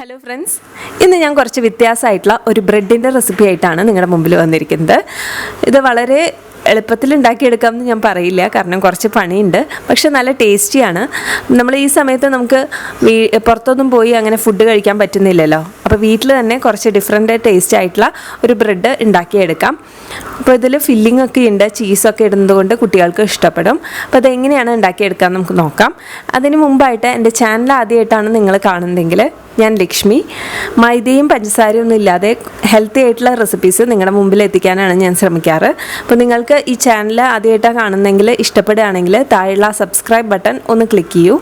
Hello friends, ഇന്ന് ഞാൻ കുറച്ച് വ്യത്യാസമായിട്ടുള്ള ഒരു ബ്രെഡിൻ്റെ റെസിപ്പി ആയിട്ടാണ് നിങ്ങളുടെ മുമ്പിൽ വന്നിരിക്കുന്നത്. ഇത് വളരെ എളുപ്പത്തിൽ ഉണ്ടാക്കിയെടുക്കാമെന്ന് ഞാൻ പറയില്ല, കാരണം കുറച്ച് പണിയുണ്ട്. പക്ഷെ നല്ല ടേസ്റ്റിയാണ്. നമ്മൾ ഈ സമയത്ത് നമുക്ക് പുറത്തൊന്നും പോയി അങ്ങനെ ഫുഡ് കഴിക്കാൻ പറ്റുന്നില്ലല്ലോ. അപ്പോൾ വീട്ടിൽ തന്നെ കുറച്ച് ഡിഫറെൻ്റ് ടേസ്റ്റ് ആയിട്ടുള്ള ഒരു ബ്രെഡ് ഉണ്ടാക്കിയെടുക്കാം. അപ്പോൾ ഇതിൽ ഫില്ലിംഗ് ഒക്കെ ഉണ്ട്, ചീസൊക്കെ ഇടുന്നത് കൊണ്ട് കുട്ടികൾക്ക് ഇഷ്ടപ്പെടും. അപ്പോൾ അതെങ്ങനെയാണ് ഉണ്ടാക്കിയെടുക്കാൻ നമുക്ക് നോക്കാം. അതിന് മുമ്പായിട്ട് എൻ്റെ ചാനൽ ആദ്യമായിട്ടാണ് നിങ്ങൾ കാണുന്നതെങ്കിൽ, ഞാൻ ലക്ഷ്മി. മൈദയും പഞ്ചസാരയും ഒന്നും ഇല്ലാതെ ഹെൽത്തി ആയിട്ടുള്ള റെസിപ്പീസ് നിങ്ങളുടെ മുമ്പിൽ എത്തിക്കാനാണ് ഞാൻ ശ്രമിക്കാറ്. അപ്പോൾ നിങ്ങൾക്ക് ഈ ചാനൽ ആദ്യമായിട്ടാണ് കാണുന്നതെങ്കിൽ, ഇഷ്ടപ്പെടുകയാണെങ്കിൽ താഴെയുള്ള സബ്സ്ക്രൈബ് ബട്ടൺ ഒന്ന് ക്ലിക്ക് ചെയ്യൂ.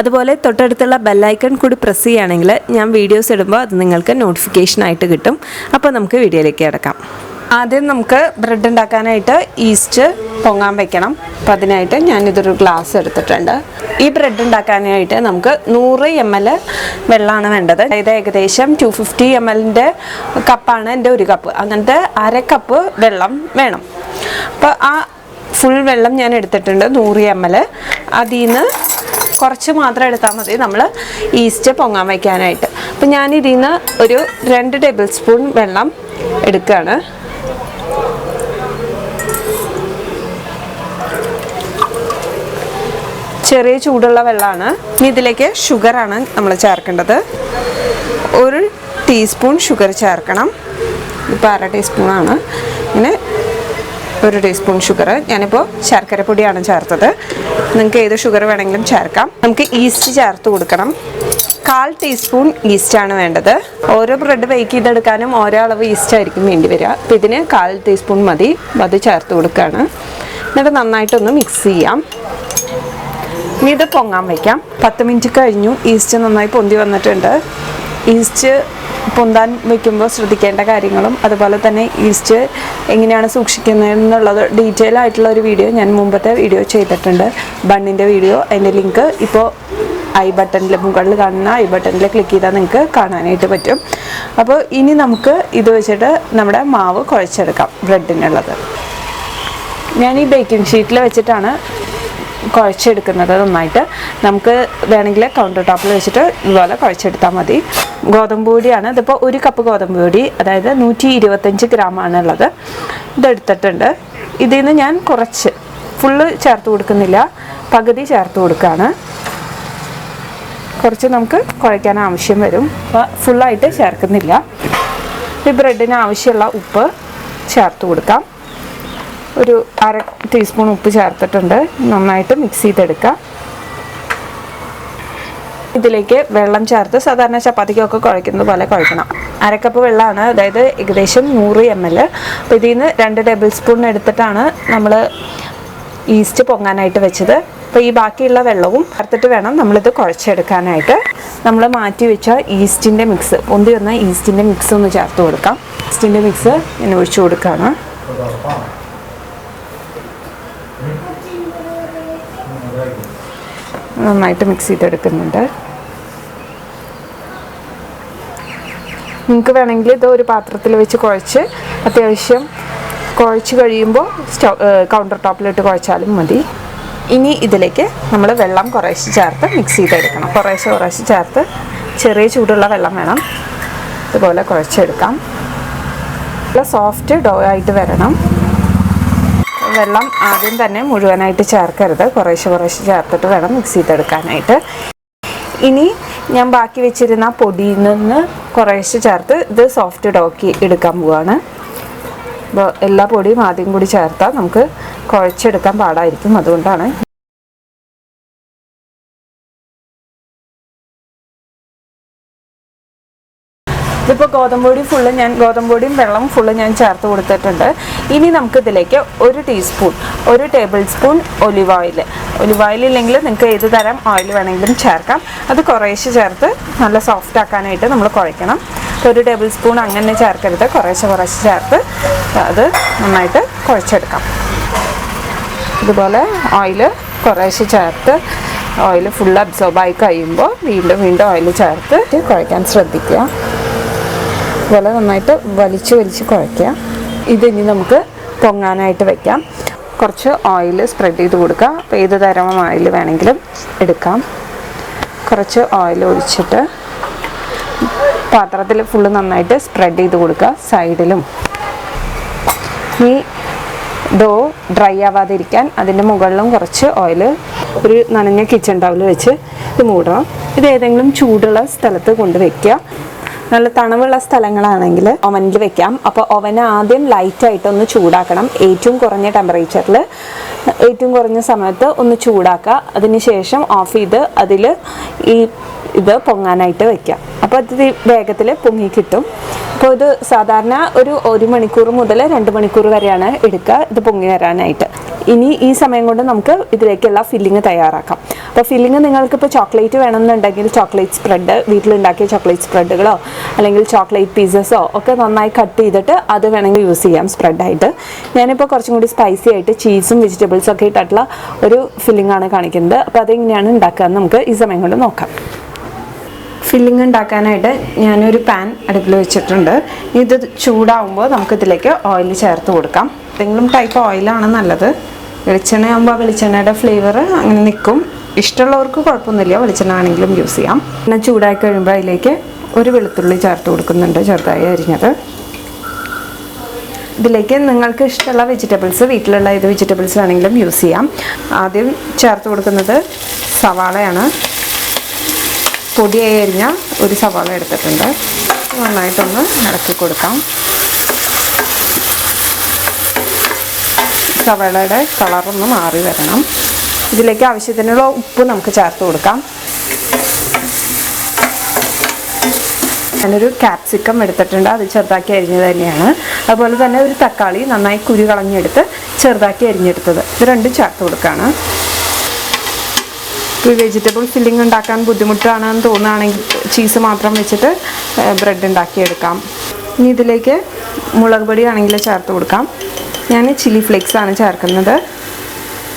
അതുപോലെ തൊട്ടടുത്തുള്ള ബെല്ലൈക്കൺ കൂടി പ്രസ് ചെയ്യുകയാണെങ്കിൽ ഞാൻ വീഡിയോസ് ഇടുമ്പോൾ അത് നിങ്ങൾക്ക് നോട്ടിഫിക്കേഷനായിട്ട് കിട്ടും. അപ്പോൾ നമുക്ക് വീഡിയോയിലേക്ക് കിടക്കാം. ആദ്യം നമുക്ക് ബ്രെഡ് ഉണ്ടാക്കാനായിട്ട് ഈസ്റ്റ് പൊങ്ങാൻ വെക്കണം. അപ്പം അതിനായിട്ട് ഞാനിതൊരു ഗ്ലാസ് എടുത്തിട്ടുണ്ട്. ഈ ബ്രെഡ് ഉണ്ടാക്കാനായിട്ട് നമുക്ക് 100 ml വെള്ളമാണ് വേണ്ടത്. അതായത് ഏകദേശം 250 ml കപ്പാണ് എൻ്റെ ഒരു കപ്പ്. അങ്ങനത്തെ 1/2 കപ്പ് വെള്ളം വേണം. അപ്പോൾ ആ ഫുൾ വെള്ളം ഞാൻ എടുത്തിട്ടുണ്ട്, 100 ml. അതിൽ നിന്ന് കുറച്ച് മാത്രം എടുത്താൽ മതി നമ്മൾ ഈസ്റ്റ് പൊങ്ങാൻ വയ്ക്കാനായിട്ട്. അപ്പം ഞാനിതിൽ നിന്ന് ഒരു 2 ടേബിൾ സ്പൂൺ വെള്ളം എടുക്കുകയാണ്. ചെറിയ ചൂടുള്ള വെള്ളമാണ്. ഇനി ഇതിലേക്ക് ഷുഗറാണ് നമ്മൾ ചേർക്കേണ്ടത്. 1 ടീസ്പൂൺ ഷുഗർ ചേർക്കണം. ഇപ്പോൾ 1/2 ടീസ്പൂണാണ്. ഇങ്ങനെ 1 ടീസ്പൂൺ ഷുഗർ. ഞാനിപ്പോൾ ശർക്കര പൊടിയാണ് ചേർത്തത്. നിങ്ങൾക്ക് ഏത് ഷുഗർ വേണമെങ്കിലും ചേർക്കാം. നമുക്ക് ഈസ്റ്റ് ചേർത്ത് കൊടുക്കണം. 1/4 ടീസ്പൂൺ ഈസ്റ്റാണ് വേണ്ടത്. ഓരോ ബ്രെഡ് ബേക്ക് ചെയ്തെടുക്കാനും ഓരോ അളവ് ഈസ്റ്റ് ആയിരിക്കും വേണ്ടി വരിക. അപ്പോൾ ഇതിന് 1/4 ടീസ്പൂൺ മതി. അത് ചേർത്ത് കൊടുക്കുകയാണ്. എന്നിട്ട് നന്നായിട്ടൊന്ന് മിക്സ് ചെയ്യാം. ഇനി ഇത് പൊങ്ങാൻ വയ്ക്കാം. 10 മിനിറ്റ് കഴിഞ്ഞു. ഈസ്റ്റ് നന്നായി പൊന്തി വന്നിട്ടുണ്ട്. ഈസ്റ്റ് പൊന്താൻ വയ്ക്കുമ്പോൾ ശ്രദ്ധിക്കേണ്ട കാര്യങ്ങളും അതുപോലെ തന്നെ ഈസ്റ്റ് എങ്ങനെയാണ് സൂക്ഷിക്കുന്നതെന്നുള്ളത് ഡീറ്റെയിൽ ആയിട്ടുള്ള ഒരു വീഡിയോ ഞാൻ മുമ്പത്തെ വീഡിയോ ചെയ്തിട്ടുണ്ട്, ബണ്ണിൻ്റെ വീഡിയോ. അതിൻ്റെ ലിങ്ക് ഇപ്പോൾ ഐ ബട്ടണിൽ, മുകളിൽ കാണുന്ന ഐ ബട്ടണിൽ ക്ലിക്ക് ചെയ്താൽ നിങ്ങൾക്ക് കാണാനായിട്ട് പറ്റും. അപ്പോൾ ഇനി നമുക്ക് ഇത് വെച്ചിട്ട് നമ്മുടെ മാവ് കുഴച്ചെടുക്കാം ബ്രെഡിനുള്ളത്. ഞാൻ ഈ ബേക്കിംഗ് ഷീറ്റിൽ വെച്ചിട്ടാണ് കുഴച്ചെടുക്കുന്നത് നന്നായിട്ട്. നമുക്ക് വേണമെങ്കിൽ കൗണ്ടർ ടോപ്പിൽ വെച്ചിട്ട് ഇതുപോലെ കുഴച്ചെടുത്താൽ മതി. ഗോതമ്പ് പൊടിയാണ്. ഇതിപ്പോൾ 1 കപ്പ് ഗോതമ്പ് പൊടി, അതായത് 125 ഗ്രാമാണ് ഉള്ളത്. ഇതെടുത്തിട്ടുണ്ട്. ഇതിൽ നിന്ന് ഞാൻ കുറച്ച്, ഫുള്ള് ചേർത്ത് കൊടുക്കുന്നില്ല, പകുതി ചേർത്ത് കൊടുക്കുകയാണ്. കുറച്ച് നമുക്ക് കുഴയ്ക്കാൻ ആവശ്യം വരും. അപ്പോൾ ഫുള്ളായിട്ട് ചേർക്കുന്നില്ല. ഈ ബ്രെഡിന് ആവശ്യമുള്ള ഉപ്പ് ചേർത്ത് കൊടുക്കാം. ഒരു 1/2 ടീസ്പൂൺ ഉപ്പ് ചേർത്തിട്ടുണ്ട്. നന്നായിട്ട് മിക്സ് ചെയ്തെടുക്കാം. ഇതിലേക്ക് വെള്ളം ചേർത്ത് സാധാരണ ചപ്പാത്തിക്കൊക്കെ കുഴയ്ക്കുന്നത് പോലെ കുഴക്കണം. 1/2 കപ്പ് വെള്ളമാണ്, അതായത് ഏകദേശം 100 ml. അപ്പോൾ ഇതിൽ നിന്ന് 2 ടേബിൾ സ്പൂൺ എടുത്തിട്ടാണ് നമ്മൾ ഈസ്റ്റ് പൊങ്ങാനായിട്ട് വെച്ചത്. അപ്പോൾ ഈ ബാക്കിയുള്ള വെള്ളവും ചേർത്തിട്ട് വേണം നമ്മളിത് കുഴച്ചെടുക്കാനായിട്ട്. നമ്മൾ മാറ്റി വെച്ച ഈസ്റ്റിൻ്റെ മിക്സ്, പൊന്തി വന്ന ഈസ്റ്റിൻ്റെ മിക്സ് ഒന്ന് ചേർത്ത് കൊടുക്കാം. ഈസ്റ്റിൻ്റെ മിക്സ് ഞാൻ ഒഴിച്ചു കൊടുക്കുകയാണ്. നന്നായിട്ട് മിക്സ് ചെയ്തെടുക്കുന്നുണ്ട്. നിങ്ങൾക്ക് വേണമെങ്കിൽ ഇത് ഒരു പാത്രത്തിൽ വെച്ച് കുഴച്ച് അത്യാവശ്യം കുഴച്ച് കഴിയുമ്പോൾ കൗണ്ടർ ടോപ്പിലിട്ട് കുഴച്ചാലും മതി. ഇനി ഇതിലേക്ക് നമ്മൾ വെള്ളം കുറേശ്ശെ ചേർത്ത് മിക്സ് ചെയ്തെടുക്കണം. കുറേശ്ശെ ചേർത്ത് ചെറിയ ചൂടുള്ള വെള്ളം വേണം. ഇതുപോലെ കുഴച്ചെടുക്കാം. നല്ല സോഫ്റ്റ് ഡോ ആയിട്ട് വരണം. വെള്ളം ആദ്യം തന്നെ മുഴുവനായിട്ട് ചേർക്കരുത്, കുറേശ്ശെ ചേർത്തിട്ട് വേണം മിക്സ് ചെയ്തെടുക്കാനായിട്ട്. ഇനി ഞാൻ ബാക്കി വെച്ചിരുന്ന പൊടിയിൽ നിന്ന് കുറേശ്ശെ ചേർത്ത് ഇത് സോഫ്റ്റ് ഡോക്കി എടുക്കാൻ പോവാണ്. അപ്പോൾ എല്ലാ പൊടിയും ആദ്യം കൂടി ചേർത്താൽ നമുക്ക് കുഴച്ചെടുക്കാൻ പാടായിരിക്കും. അതുകൊണ്ടാണ് ഇതിപ്പോൾ ഗോതമ്പൊടിയും വെള്ളം ഫുള്ള് ഞാൻ ചേർത്ത് കൊടുത്തിട്ടുണ്ട്. ഇനി നമുക്കിതിലേക്ക് 1 ടേബിൾ സ്പൂൺ ഒലിവ് ഓയിൽ ഇല്ലെങ്കിൽ നിങ്ങൾക്ക് ഏത് തരം ഓയിൽ വേണമെങ്കിലും ചേർക്കാം. അത് കുറേശ്ശെ ചേർത്ത് നല്ല സോഫ്റ്റ് ആക്കാനായിട്ട് നമ്മൾ കുഴയ്ക്കണം. 1 ടേബിൾ സ്പൂൺ അങ്ങനെ ചേർക്കരുത്, കുറേശ്ശെ ചേർത്ത് അത് നന്നായിട്ട് കുഴച്ചെടുക്കാം. ഇതുപോലെ ഓയിൽ കുറേശ്ശെ ചേർത്ത് ഓയിൽ ഫുള്ള് അബ്സോർബായി കഴിയുമ്പോൾ വീണ്ടും ഓയിൽ ചേർത്ത് കുഴയ്ക്കാൻ ശ്രദ്ധിക്കുക. അതുപോലെ നന്നായിട്ട് വലിച്ച് കുഴയ്ക്കുക. ഇതിനി നമുക്ക് പൊങ്ങാനായിട്ട് വയ്ക്കാം. കുറച്ച് ഓയിൽ സ്പ്രെഡ് ചെയ്ത് കൊടുക്കുക. അപ്പോൾ ഏത് തരം ഓയിൽ വേണമെങ്കിലും എടുക്കാം. കുറച്ച് ഓയിൽ ഒഴിച്ചിട്ട് പാത്രത്തിൽ ഫുള്ള് നന്നായിട്ട് സ്പ്രെഡ് ചെയ്ത് കൊടുക്കുക സൈഡിലും. ഈ ഡോ ഡ്രൈ ആവാതിരിക്കാൻ അതിൻ്റെ മുകളിലും കുറച്ച് ഓയിൽ ഒരു നനഞ്ഞ കിച്ചൺ ടവൽ വെച്ച് ഇത് മൂടുക. ഇത് ഏതെങ്കിലും ചൂടുള്ള സ്ഥലത്ത് കൊണ്ട് വയ്ക്കുക. നല്ല തണുവുള്ള സ്ഥലങ്ങളാണെങ്കിൽ ഓവനിൽ വെക്കാം. അപ്പോൾ ഓവന് ആദ്യം ലൈറ്റായിട്ടൊന്ന് ചൂടാക്കണം. ഏറ്റവും കുറഞ്ഞ ടെമ്പറേച്ചറിൽ ഏറ്റവും കുറഞ്ഞ സമയത്ത് ഒന്ന് ചൂടാക്കുക. അതിന് ശേഷം ഓഫ് ചെയ്ത് അതിൽ ഇത് പൊങ്ങാനായിട്ട് വെക്കാം. അപ്പോൾ അത് വേഗത്തിൽ പൊങ്ങി കിട്ടും. അപ്പോൾ ഇത് സാധാരണ ഒരു മണിക്കൂർ മുതൽ 2 മണിക്കൂർ വരെയാണ് എടുക്കുക ഇത് പൊങ്ങി വരാനായിട്ട്. ഇനി ഈ സമയം കൊണ്ട് നമുക്ക് ഇതിലേക്കുള്ള ഫില്ലിങ് തയ്യാറാക്കാം. അപ്പോൾ ഫില്ലിങ് നിങ്ങൾക്കിപ്പോൾ ചോക്ലേറ്റ് വേണമെന്നുണ്ടെങ്കിൽ ചോക്ലേറ്റ് സ്പ്രെഡ്, വീട്ടിലുണ്ടാക്കിയ ചോക്ലേറ്റ് സ്പ്രെഡുകളോ അല്ലെങ്കിൽ ചോക്ലേറ്റ് പീസസോ ഒക്കെ നന്നായി കട്ട് ചെയ്തിട്ട് അത് വേണമെങ്കിൽ യൂസ് ചെയ്യാം സ്പ്രെഡായിട്ട്. ഞാനിപ്പോൾ കുറച്ചും കൂടി സ്പൈസി ആയിട്ട് ചീസും വെജിറ്റബിൾസും ഒക്കെ ഇട്ടിട്ടുള്ള ഒരു ഫില്ലിംഗ് ആണ് കാണിക്കുന്നത്. അപ്പോൾ അതെങ്ങനെയാണ് ഉണ്ടാക്കുക നമുക്ക് ഈ സമയം കൊണ്ട് നോക്കാം. ഫില്ലിംഗ് ഉണ്ടാക്കാനായിട്ട് ഞാനൊരു പാൻ അടുപ്പിൽ വെച്ചിട്ടുണ്ട്. ഇത് ചൂടാവുമ്പോൾ നമുക്കിതിലേക്ക് ഓയിൽ ചേർത്ത് കൊടുക്കാം. ഏതെങ്കിലും ടൈപ്പ് ഓയിലാണ് നല്ലത്. വെളിച്ചെണ്ണയാകുമ്പോൾ വെളിച്ചെണ്ണയുടെ ഫ്ലേവർ അങ്ങനെ നിൽക്കും. ഇഷ്ടമുള്ളവർക്ക് കുഴപ്പമൊന്നുമില്ല, വെളിച്ചെണ്ണ ആണെങ്കിലും യൂസ് ചെയ്യാം. പിന്നെ ചൂടായി കഴിയുമ്പോൾ അതിലേക്ക് ഒരു വെളുത്തുള്ളി ചേർത്ത് കൊടുക്കുന്നുണ്ട്, ചെറുതായി അരിഞ്ഞത്. ഇതിലേക്ക് നിങ്ങൾക്ക് ഇഷ്ടമുള്ള വെജിറ്റബിൾസ്, വീട്ടിലുള്ള ഏത് വെജിറ്റബിൾസ് വേണമെങ്കിലും യൂസ് ചെയ്യാം. ആദ്യം ചേർത്ത് കൊടുക്കുന്നത് സവാളയാണ്. പൊടിയായി അരിഞ്ഞ ഒരു സവാള എടുത്തിട്ടുണ്ട്. നന്നായിട്ടൊന്ന് ഇളക്കി കൊടുക്കാം. സവാളയുടെ കളറൊന്ന് മാറി വരണം. ഇതിലേക്ക് ആവശ്യത്തിനുള്ള ഉപ്പ് നമുക്ക് ചേർത്ത് കൊടുക്കാം. ഞാനൊരു ക്യാപ്സിക്കം എടുത്തിട്ടുണ്ട്, അത് ചെറുതാക്കി അരിഞ്ഞത് തന്നെയാണ്. അതുപോലെ തന്നെ ഒരു തക്കാളി നന്നായി കുരു കളഞ്ഞെടുത്ത് ചെറുതാക്കി അരിഞ്ഞെടുത്തത്, ഇത് രണ്ടും ചേർത്ത് കൊടുക്കുകയാണ്. ഈ വെജിറ്റബിൾ ഫില്ലിംഗ് ഉണ്ടാക്കാൻ ബുദ്ധിമുട്ടാണെന്ന് തോന്നുകയാണെങ്കിൽ ചീസ് മാത്രം വെച്ചിട്ട് ബ്രെഡ് ഉണ്ടാക്കിയെടുക്കാം. ഇനി ഇതിലേക്ക് മുളക് പൊടി ആണെങ്കിൽ ചേർത്ത് കൊടുക്കാം. ഞാൻ ചില്ലി ഫ്ലേക്സ് ആണ് ചേർക്കുന്നത്.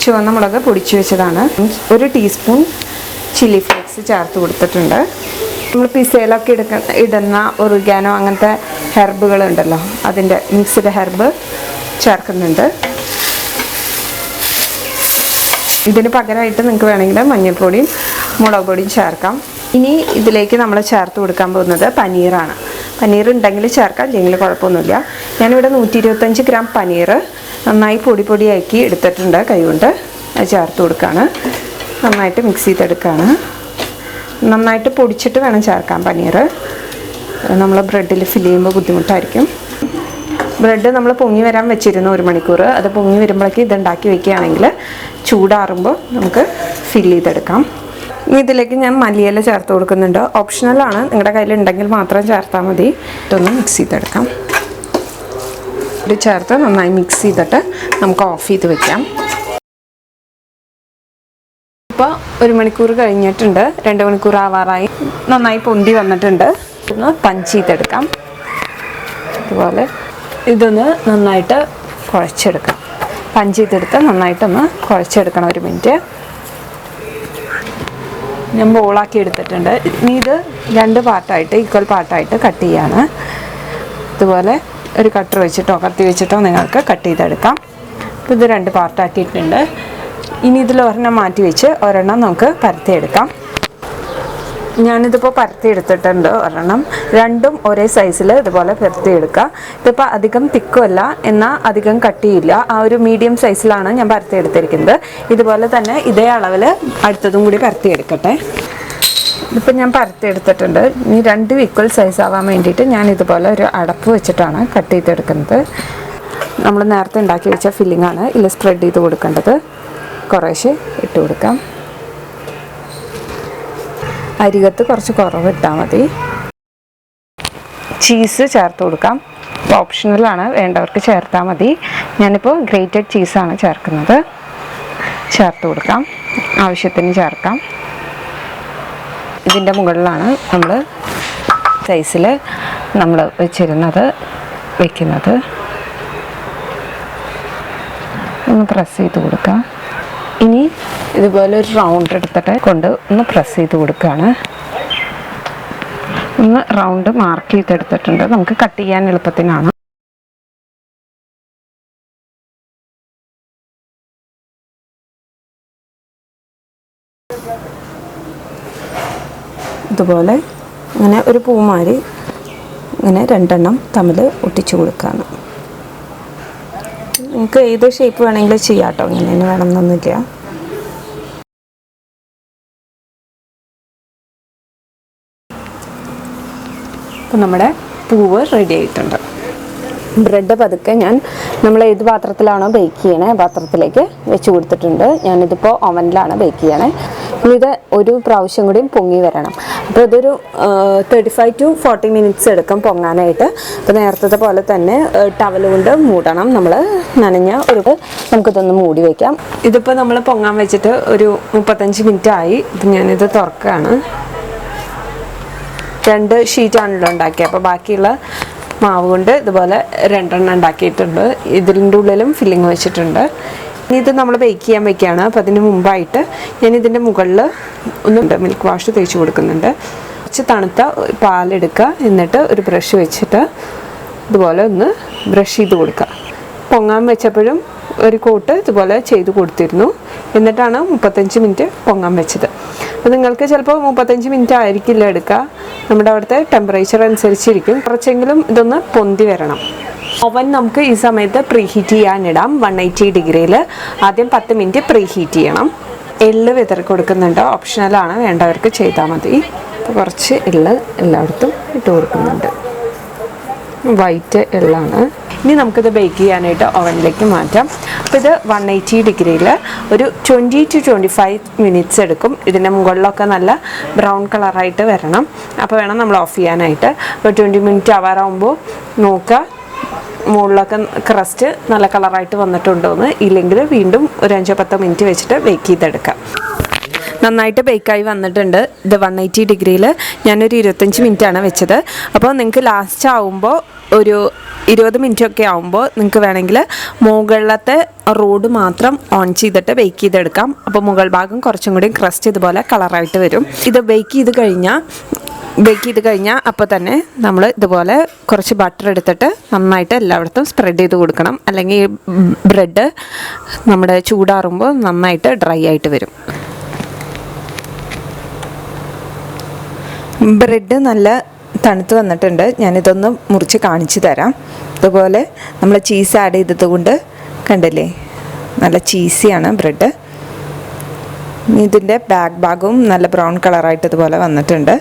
ചുവന്ന മുളക് പൊടിച്ചു വെച്ചതാണ്. 1 ടീസ്പൂൺ ചില്ലി ഫ്ലേക്സ് ചേർത്ത് കൊടുത്തിട്ടുണ്ട്. നമ്മൾ പിസയിലൊക്കെ ഇടുന്ന ഒറിഗാനോ അങ്ങനത്തെ ഹെർബുകളുണ്ടല്ലോ, അതിൻ്റെ മിക്സ്ഡ് ഹെർബ് ചേർക്കുന്നുണ്ട്. ഇതിന് പകരമായിട്ട് നിങ്ങൾക്ക് വേണമെങ്കിൽ മഞ്ഞൾപ്പൊടിയും മുളക് പൊടിയും ചേർക്കാം. ഇനി ഇതിലേക്ക് നമ്മൾ ചേർത്ത് കൊടുക്കാൻ പോകുന്നത് പനീറാണ്. പനീർ ഉണ്ടെങ്കിൽ ചേർക്കാം, ഇല്ലെങ്കിൽ കുഴപ്പമൊന്നുമില്ല. ഞാനിവിടെ 125 ഗ്രാം പനീർ നന്നായി പൊടിയാക്കി എടുത്തിട്ടുണ്ട് കൈകൊണ്ട്. അത് ചേർത്ത് കൊടുക്കുകയാണ്. നന്നായിട്ട് മിക്സ് ചെയ്തെടുക്കുകയാണ്. നന്നായിട്ട് പൊടിച്ചിട്ട് വേണം ചേർക്കാൻ പനീർ. നമ്മൾ ബ്രെഡിൽ ഫില്ല് ചെയ്യുമ്പോൾ ബുദ്ധിമുട്ടായിരിക്കും. ബ്രെഡ് നമ്മൾ പൊങ്ങി വരാൻ വെച്ചിരുന്നു 1 മണിക്കൂർ. അത് പൊങ്ങി വരുമ്പോഴേക്ക് ഇതുണ്ടാക്കി വെക്കുകയാണെങ്കിൽ ചൂടാറുമ്പോൾ നമുക്ക് ഫില്ല് ചെയ്തെടുക്കാം. ഇനി ഇതിലേക്ക് ഞാൻ മല്ലിയില ചേർത്ത് കൊടുക്കുന്നുണ്ട്. ഓപ്ഷണലാണ്, നിങ്ങളുടെ കയ്യിലുണ്ടെങ്കിൽ മാത്രം ചേർത്താൽ മതി. ഇതൊന്ന് മിക്സ് ചെയ്തെടുക്കാം. ഇത് ചേർത്ത് നന്നായി മിക്സ് ചെയ്തിട്ട് നമുക്ക് ഓഫ് ചെയ്ത് വെക്കാം. ഇപ്പോൾ 1 മണിക്കൂർ കഴിഞ്ഞിട്ടുണ്ട്, 2 മണിക്കൂർ ആവാറായി. നന്നായി പൊന്തി വന്നിട്ടുണ്ട്. ഒന്ന് പഞ്ച് ചെയ്തെടുക്കാം. അതുപോലെ ഇതൊന്ന് നന്നായിട്ട് കുഴച്ചെടുക്കാം. പഞ്ച് ചെയ്തെടുത്ത് നന്നായിട്ടൊന്ന് കുഴച്ചെടുക്കണം 1 മിനിറ്റ്. ഞാൻ ബോളാക്കി എടുത്തിട്ടുണ്ട്. ഇനി ഇത് 2 പാർട്ടായിട്ട്, ഈക്വൽ പാർട്ടായിട്ട് കട്ട് ചെയ്യാണ്. ഇതുപോലെ ഒരു കട്ടർ വെച്ചിട്ടോ കത്തി വെച്ചിട്ടോ നിങ്ങൾക്ക് കട്ട് ചെയ്തെടുക്കാം. അപ്പോൾ ഇത് 2 പാർട്ടാക്കിയിട്ടുണ്ട്. ഇനി ഇതിൽ ഒരെണ്ണം മാറ്റി വെച്ച് ഒരെണ്ണം നമുക്ക് പരത്തിയെടുക്കാം. ഞാനിതിപ്പോൾ പരത്തി എടുത്തിട്ടുണ്ട് ഒരെണ്ണം. രണ്ടും ഒരേ സൈസിൽ ഇതുപോലെ പരത്തിയെടുക്കുക. ഇതിപ്പോൾ അധികം തിക്കുമല്ല, എന്നാൽ അധികം കട്ടിയില്ല. ആ ഒരു മീഡിയം സൈസിലാണ് ഞാൻ പരത്തി എടുത്തിരിക്കുന്നത്. ഇതുപോലെ തന്നെ ഇതേ അളവിൽ അടുത്തതും കൂടി പരത്തിയെടുക്കട്ടെ. ഇതിപ്പോൾ ഞാൻ പരത്തി എടുത്തിട്ടുണ്ട്. ഇനി 2 ഈക്വൽ സൈസ് ആവാൻ വേണ്ടിയിട്ട് ഞാൻ ഇതുപോലെ ഒരു അടപ്പ് വെച്ചിട്ടാണ് കട്ട് ചെയ്തെടുക്കുന്നത്. നമ്മൾ നേരത്തെ ഉണ്ടാക്കി വെച്ച ഫില്ലിംഗ് ആണ് ഇതിൽ സ്പ്രെഡ് ചെയ്ത് കൊടുക്കേണ്ടത്. കുറേശ്ശെ ഇട്ട് കൊടുക്കാം. അരികത്ത് കുറച്ച് കുറവ് ഇട്ടാൽ മതി. ചീസ് ചേർത്ത് കൊടുക്കാം. ഓപ്ഷണലാണ്, വേണ്ടവർക്ക് ചേർത്താൽ മതി. ഞാനിപ്പോൾ ഗ്രേറ്റഡ് ചീസാണ് ചേർക്കുന്നത്. ചേർത്ത് കൊടുക്കാം. ആവശ്യത്തിന് ചേർക്കാം. ഇതിൻ്റെ മുകളിലാണ് നമ്മൾ സൈസിൽ നമ്മൾ വെക്കുന്നത്. ഒന്ന് പ്രസ് ചെയ്ത് കൊടുക്കാം. ഇനി ഇതുപോലെ ഒരു റൗണ്ട് എടുത്തിട്ട് ഒന്ന് പ്രസ് ചെയ്ത് കൊടുക്കുകയാണ്. ഒന്ന് റൗണ്ട് മാർക്ക് ചെയ്തെടുത്തിട്ടുണ്ട്. നമുക്ക് കട്ട് ചെയ്യാൻ എളുപ്പത്തിനാണ്. ഇതുപോലെ അങ്ങനെ ഒരു പൂമാരി ഇങ്ങനെ 2 എണ്ണം തമ്മിൽ ഒട്ടിച്ചു കൊടുക്കുകയാണ്. നിങ്ങൾക്ക് ഏത് ഷേപ്പ് വേണമെങ്കിലും ചെയ്യാം കേട്ടോ, ഇങ്ങനെ വേണമെന്നൊന്നുമില്ല. അപ്പോൾ നമ്മുടെ പൂവ് റെഡി ആയിട്ടുണ്ട്. ബ്രെഡ് പതുക്കെ നമ്മൾ ഏത് പാത്രത്തിലാണോ ബേക്ക് ചെയ്യണേ പാത്രത്തിലേക്ക് വെച്ച് കൊടുത്തിട്ടുണ്ട്. ഞാനിതിപ്പോൾ ഓവനിലാണ് ബേക്ക് ചെയ്യണേ. ഇത് ഒരു പ്രാവശ്യം കൂടിയും പൊങ്ങി വരണം. അപ്പോൾ ഇതൊരു 35 to 40 മിനിറ്റ്സ് എടുക്കും പൊങ്ങാനായിട്ട്. അപ്പോൾ നേരത്തെ പോലെ തന്നെ ടവൽ കൊണ്ട് മൂടണം. നമ്മൾ നനഞ്ഞ നമുക്കിതൊന്ന് മൂടി വയ്ക്കാം. ഇതിപ്പോൾ നമ്മൾ പൊങ്ങാൻ വെച്ചിട്ട് ഒരു 35 മിനിറ്റ് ആയി. ഞാനിത് തുറക്കുകയാണ്. 2 ഷീറ്റാണല്ലോ ഉണ്ടാക്കിയത്. അപ്പോൾ ബാക്കിയുള്ള മാവ് കൊണ്ട് ഇതുപോലെ 2 എണ്ണം ഉണ്ടാക്കിയിട്ടുണ്ട്. ഇതിൻ്റെ ഉള്ളിലും ഫില്ലിങ് വെച്ചിട്ടുണ്ട്. ഇനി ഇത് നമ്മൾ ബേക്ക് ചെയ്യാൻ വെക്കുകയാണ്. അപ്പോൾ അതിന് മുമ്പായിട്ട് ഞാൻ ഇതിൻ്റെ മുകളിൽ മിൽക്ക് വാഷ് തേച്ച് കൊടുക്കുന്നുണ്ട്. കുറച്ച് തണുത്ത പാലെടുക്കുക, എന്നിട്ട് ഒരു ബ്രഷ് വെച്ചിട്ട് ഇതുപോലെ ഒന്ന് ബ്രഷ് ചെയ്ത് കൊടുക്കുക. പൊങ്ങാൻ വെച്ചപ്പോഴും ഒരു കോട്ട് ഇതുപോലെ ചെയ്ത് കൊടുത്തിരുന്നു. എന്നിട്ടാണ് 35 മിനിറ്റ് പൊങ്ങാൻ വെച്ചത്. അപ്പോൾ നിങ്ങൾക്ക് ചിലപ്പോൾ 35 മിനിറ്റ് ആയിരിക്കില്ല എടുക്കുക. നമ്മുടെ അവിടുത്തെ ടെമ്പറേച്ചർ അനുസരിച്ചിരിക്കും. കുറച്ചെങ്കിലും ഇതൊന്ന് പൊന്തി വരണം. ഓവൻ നമുക്ക് ഈ സമയത്ത് പ്രീ ഹീറ്റ് ചെയ്യാനിടാം. 180 ഡിഗ്രിയിൽ ആദ്യം 10 മിനിറ്റ് പ്രീ ഹീറ്റ് ചെയ്യണം. എള്ള് വിതറി കൊടുക്കുന്നുണ്ട്, ഓപ്ഷണലാണ്, വേണ്ടവർക്ക് ചെയ്താൽ മതി. അപ്പോൾ കുറച്ച് എള്ള് എല്ലായിടത്തും ഇട്ട് കൊടുക്കുന്നുണ്ട്. വൈറ്റ് എള്ളാണ്. ഇനി നമുക്കിത് ബേക്ക് ചെയ്യാനായിട്ട് ഓവനിലേക്ക് മാറ്റാം. അപ്പോൾ ഇത് 180 ഡിഗ്രിയിൽ ഒരു 20 to 25 മിനിറ്റ്സ് എടുക്കും. ഇതിൻ്റെ മുകളിലൊക്കെ നല്ല ബ്രൗൺ കളറായിട്ട് വരണം. അപ്പോൾ വേണം നമ്മൾ ഓഫ് ചെയ്യാനായിട്ട്. അപ്പോൾ 20 മിനിറ്റ് ആവാറാകുമ്പോൾ നോക്കുക മുകളിലൊക്കെ ക്രസ്റ്റ് നല്ല കളറായിട്ട് വന്നിട്ടുണ്ടോയെന്ന്. ഇല്ലെങ്കിൽ വീണ്ടും ഒരു 5-10 മിനിറ്റ് വെച്ചിട്ട് ബേക്ക് ചെയ്തെടുക്കാം. നന്നായിട്ട് ബേക്കായി വന്നിട്ടുണ്ട്. ഇത് 180 ഡിഗ്രിയിൽ ഞാനൊരു 25 മിനിറ്റാണ് വെച്ചത്. അപ്പോൾ നിങ്ങൾക്ക് ലാസ്റ്റ് ആവുമ്പോൾ ഒരു 20 മിനിറ്റ് ഒക്കെ ആകുമ്പോൾ നിങ്ങൾക്ക് വേണമെങ്കിൽ മുകളിലത്തെ റോഡ് മാത്രം ഓൺ ചെയ്തിട്ട് ബേക്ക് ചെയ്തെടുക്കാം. അപ്പോൾ മുകൾ ഭാഗം കുറച്ചും കൂടി ക്രസ്റ്റ് ഇതുപോലെ കളറായിട്ട് വരും. ഇത് ബേക്ക് ചെയ്ത് കഴിഞ്ഞാൽ അപ്പോൾ തന്നെ നമ്മൾ ഇതുപോലെ കുറച്ച് ബട്ടർ എടുത്തിട്ട് നന്നായിട്ട് എല്ലായിടത്തും സ്പ്രെഡ് ചെയ്ത് കൊടുക്കണം. അല്ലെങ്കിൽ ബ്രെഡ് നമ്മുടെ ചൂടാറുമ്പോൾ നന്നായിട്ട് ഡ്രൈ ആയിട്ട് വരും. ബ്രെഡ് നല്ല തണുത്ത് വന്നിട്ടുണ്ട്. ഞാനിതൊന്ന് മുറിച്ച് കാണിച്ചു തരാം. ഇതുപോലെ നമ്മൾ ചീസ് ആഡ് ചെയ്തത് കൊണ്ട് കണ്ടില്ലേ, നല്ല ചീസിയാണ് ബ്രെഡ്. ഇതിൻ്റെ ബാക്ക് ഭാഗവും നല്ല ബ്രൗൺ കളറായിട്ട് ഇതുപോലെ വന്നിട്ടുണ്ട്.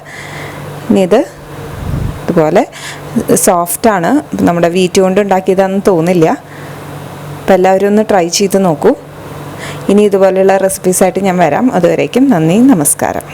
ഇനി ഇതുപോലെ സോഫ്റ്റാണ്. നമ്മുടെ വീറ്റ് കൊണ്ട് ഉണ്ടാക്കിയതാണെന്ന് തോന്നില്ല. അപ്പോൾ എല്ലാവരും ഒന്ന് ട്രൈ ചെയ്ത് നോക്കൂ. ഇനി ഇതുപോലെയുള്ള റെസിപ്പീസായിട്ട് ഞാൻ വരാം. അതുവരേക്കും നന്ദി, നമസ്കാരം.